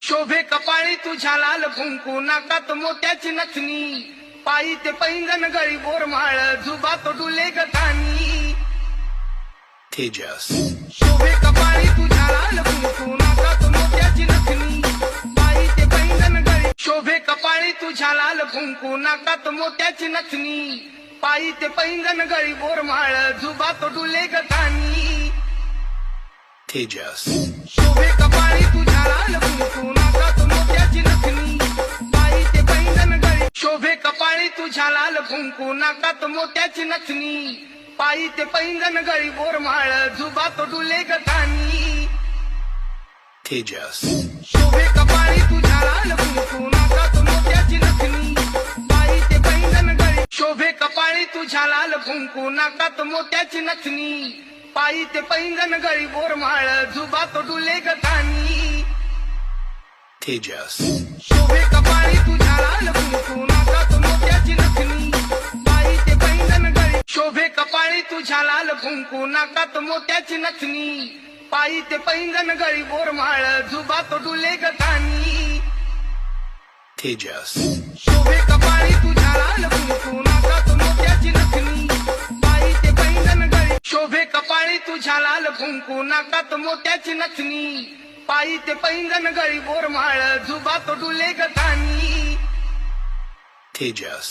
शोभे कपाळी तुझ्या लाल कुंकू, नाकात मोत्याची नथनी, पायी ते पैंजण गळी बोरमाळ, जुबात डुले ग कानी. तेजस. शोभे कपाळी तुझ्या लाल कुंकू, नाकात मोत्याची नथनी, पायी ते पैंजण गळी. शोभे कपाळी तुझ्या लाल कुंकू, नाकात मोत्याची नथनी, पायी ते पैंजण गळी बोरमाळ, जुबात डुले ग कानी. तेजस. शोभे कपाळी तुझ्या लाल कुंकू, नाकात मोत्याची नथनी, पायी ते पैंजण गळी. शोभे कपाळी तुझ्या लाल कुंकू, नाकात मोत्याची नथनी, पायी ते पैंजण गळी बोरमाळ, जुबात डुले ग कानी. तेजस. शोभे कपाळी तुझ्या लाल कुंकू, नाकात मोत्याची नथनी, पायी ते पैंजण गळी. शोभे कपाळी तुझ्या लाल कुंकू, नाकात मोत्याची नथनी, पायी ते पैंजण गळी बोरमाळ, जुबात डुले ग कानी. तेजस. शोभे कपाळी तुझ्या लाल कुंकू, नाकात मोत्याची नथनी, पायी ते पैंजण गळी. शोभे कपाळी तुझ्या लाल कुंकू, नाकात मोत्याची नथनी, पायी ते पैंजण गळी बोरमाळ, जुबात डुले ग कानी. तेजस. शोभे कपाळी तुझ्या लाल कुंकू, नाकात मोत्याची नथनी, पायी ते पैंजण गळी. शोभे कपाळी तुझ्या लाल कुंकू, नाकात मोत्याची नथनी, पायी ते पैंजण गळी बोरमाळ, जुबात डुले ग कानी. तेजस.